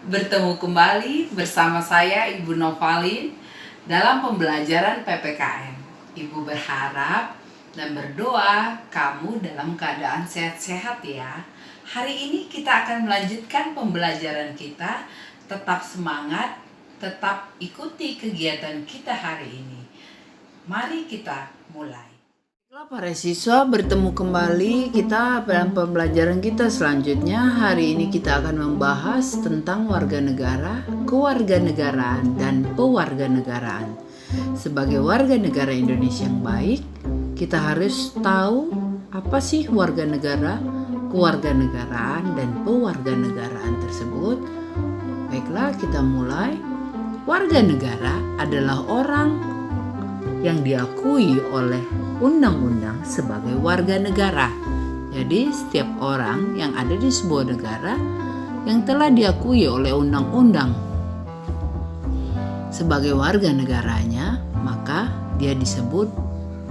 Bertemu kembali bersama saya Ibu Novalin dalam pembelajaran PPKN. Ibu berharap dan berdoa kamu dalam keadaan sehat-sehat ya. Hari ini kita akan melanjutkan pembelajaran kita. Tetap semangat, tetap ikuti kegiatan kita hari ini. Mari kita mulai. Para siswa, bertemu kembali kita dalam pembelajaran kita selanjutnya. Hari ini kita akan membahas tentang warga negara, kewarganegaraan, dan pewarganegaraan. Sebagai warga negara Indonesia yang baik, kita harus tahu apa sih warga negara, kewarganegaraan, dan pewarganegaraan tersebut. Baiklah, kita mulai. Warga negara adalah orang yang diakui oleh undang-undang sebagai warga negara. Jadi setiap orang yang ada di sebuah negara yang telah diakui oleh undang-undang sebagai warga negaranya, maka dia disebut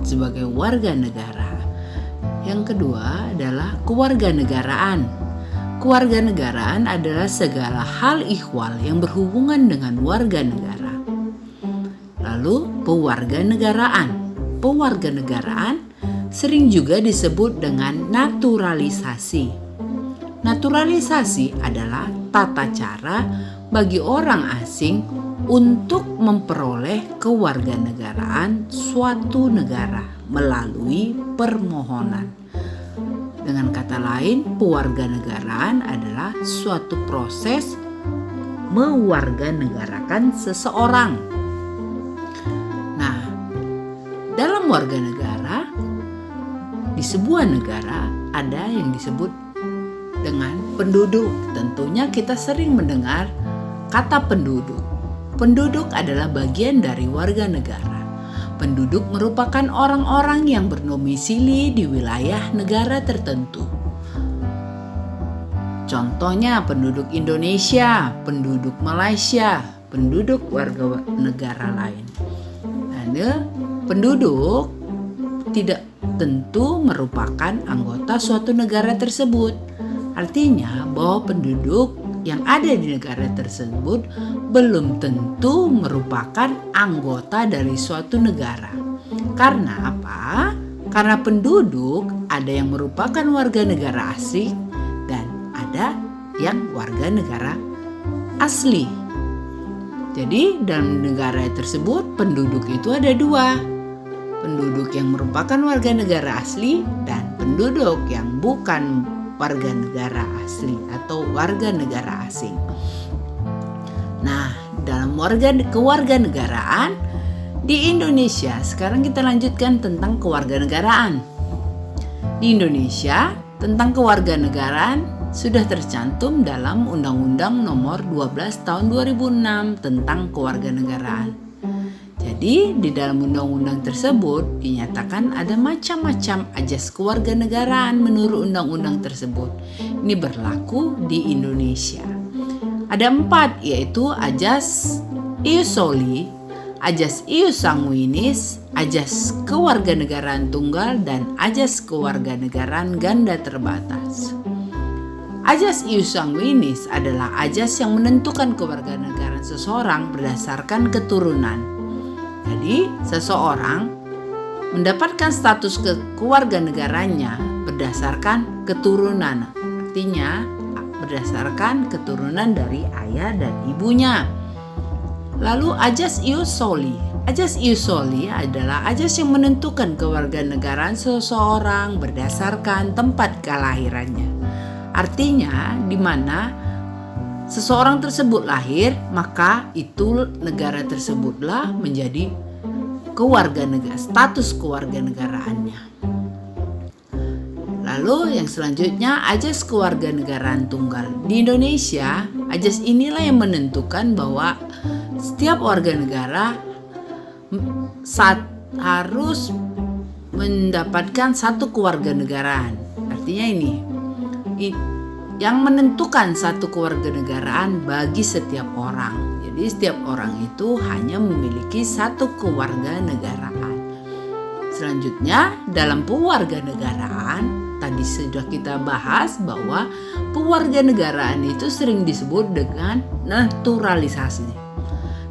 sebagai warga negara. Yang kedua adalah kewarganegaraan. Kewarganegaraan adalah segala hal ihwal yang berhubungan dengan warga negara. Lalu pewarganegaraan. Pewarganegaraan sering juga disebut dengan naturalisasi. Naturalisasi adalah tata cara bagi orang asing untuk memperoleh kewarganegaraan suatu negara melalui permohonan. Dengan kata lain, pewarganegaraan adalah suatu proses mewarganegarakan seseorang. Dalam warga negara, di sebuah negara ada yang disebut dengan penduduk. Tentunya kita sering mendengar kata penduduk. Penduduk adalah bagian dari warga negara. Penduduk merupakan orang-orang yang berdomisili di wilayah negara tertentu. Contohnya penduduk Indonesia, penduduk Malaysia, penduduk warga negara lain. Penduduk tidak tentu merupakan anggota suatu negara tersebut. Artinya bahwa penduduk yang ada di negara tersebut belum tentu merupakan anggota dari suatu negara. Karena apa? Karena penduduk ada yang merupakan warga negara asing dan ada yang warga negara asli. Jadi dalam negara tersebut penduduk itu ada dua. Penduduk yang merupakan warga negara asli dan penduduk yang bukan warga negara asli atau warga negara asing. Nah, dalam kewarganegaraan di Indonesia, sekarang kita lanjutkan tentang kewarganegaraan. Di Indonesia, tentang kewarganegaraan sudah tercantum dalam Undang-Undang Nomor 12 Tahun 2006 tentang kewarganegaraan. Jadi di dalam undang-undang tersebut dinyatakan ada macam-macam ajas kewarganegaraan menurut undang-undang tersebut. Ini berlaku di Indonesia. Ada 4, yaitu ajas ius soli, ajas ius sanguinis, ajas kewarganegaraan tunggal, dan ajas kewarganegaraan ganda terbatas. Ajas ius sanguinis adalah ajas yang menentukan kewarganegaraan seseorang berdasarkan keturunan. Jadi, seseorang mendapatkan status kewarganegaranya berdasarkan keturunan. Artinya, berdasarkan keturunan dari ayah dan ibunya. Lalu, ajas ius soli. Ajas ius soli adalah ajas yang menentukan kewarganegaraan seseorang berdasarkan tempat kelahirannya. Artinya, di mana seseorang tersebut lahir, maka itu negara tersebutlah menjadi status kewarganegaraannya. Lalu yang selanjutnya ajas kewarganegaraan tunggal. Di Indonesia, ajas inilah yang menentukan bahwa setiap warga negara harus mendapatkan satu kewarganegaraan. Artinya ini yang menentukan satu kewarganegaraan bagi setiap orang. Jadi setiap orang itu hanya memiliki satu kewarganegaraan. Selanjutnya dalam pewarganegaraan tadi sudah kita bahas bahwa pewarganegaraan itu sering disebut dengan naturalisasi.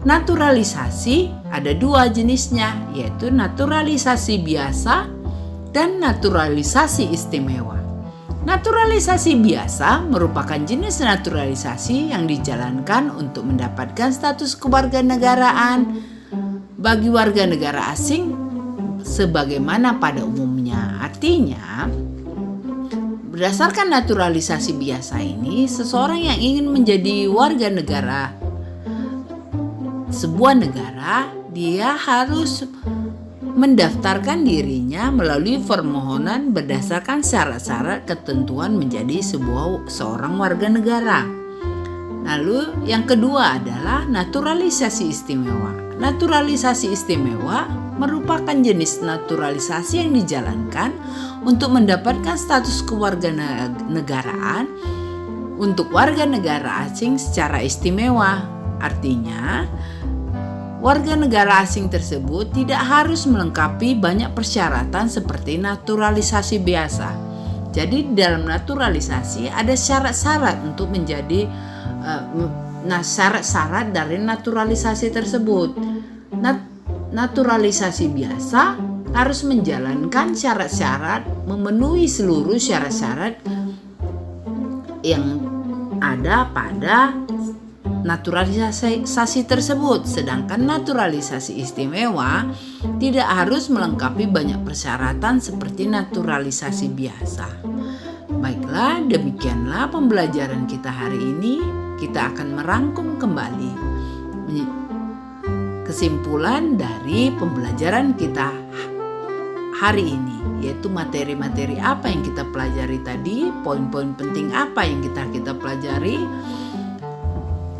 Naturalisasi ada dua jenisnya, yaitu naturalisasi biasa dan naturalisasi istimewa. Naturalisasi biasa merupakan jenis naturalisasi yang dijalankan untuk mendapatkan status kewarganegaraan bagi warga negara asing sebagaimana pada umumnya. Artinya, berdasarkan naturalisasi biasa ini, seseorang yang ingin menjadi warga negara sebuah negara, dia harus mendaftarkan dirinya melalui permohonan berdasarkan syarat-syarat ketentuan menjadi seorang warga negara. Lalu yang kedua adalah naturalisasi istimewa. Naturalisasi istimewa merupakan jenis naturalisasi yang dijalankan untuk mendapatkan status kewarganegaraan untuk warga negara asing secara istimewa. Artinya, warga negara asing tersebut tidak harus melengkapi banyak persyaratan seperti naturalisasi biasa. Jadi dalam naturalisasi ada syarat-syarat untuk menjadi syarat-syarat dari naturalisasi tersebut. Naturalisasi biasa harus menjalankan syarat-syarat, memenuhi seluruh syarat-syarat yang ada pada naturalisasi tersebut. Sedangkan naturalisasi istimewa tidak harus melengkapi banyak persyaratan seperti naturalisasi biasa. Baiklah, demikianlah pembelajaran kita hari ini. Kita akan merangkum kembali kesimpulan dari pembelajaran kita hari ini, yaitu materi-materi apa yang kita pelajari tadi, poin-poin penting apa yang kita pelajari.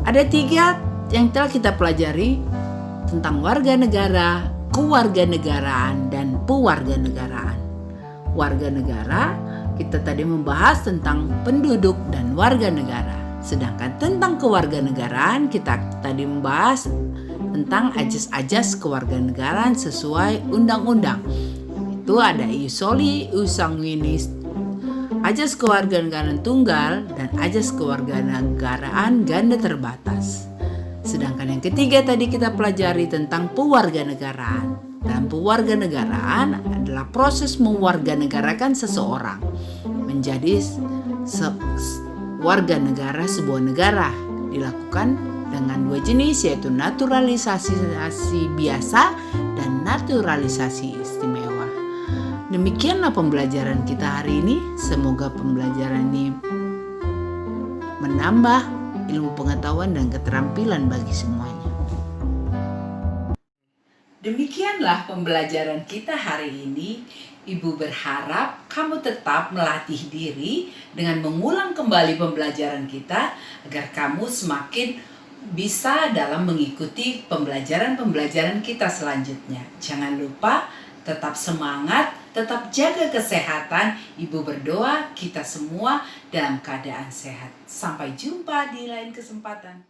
Ada 3 yang telah kita pelajari tentang warga negara, kewarganegaraan, dan pewarganegaraan. Warga negara, kita tadi membahas tentang penduduk dan warga negara. Sedangkan tentang kewarganegaraan, kita tadi membahas tentang ajas-ajas kewarganegaraan sesuai undang-undang. Itu ada ius soli, ius sanguinis, ajas kewarganegaraan tunggal, dan ajas kewarganegaraan ganda terbatas. Sedangkan yang ketiga tadi kita pelajari tentang pewarganegaraan. Dan pewarganegaraan adalah proses mewarganegarakan seseorang menjadi warga negara sebuah negara. Dilakukan dengan 2 jenis, yaitu naturalisasi biasa dan naturalisasi istimewa. Demikianlah pembelajaran kita hari ini. Semoga pembelajaran ini menambah ilmu pengetahuan dan keterampilan bagi semuanya. Demikianlah pembelajaran kita hari ini. Ibu berharap kamu tetap melatih diri dengan mengulang kembali pembelajaran kita agar kamu semakin bisa dalam mengikuti pembelajaran-pembelajaran kita selanjutnya. Jangan lupa tetap semangat, tetap jaga kesehatan. Ibu berdoa kita semua dalam keadaan sehat. Sampai jumpa di lain kesempatan.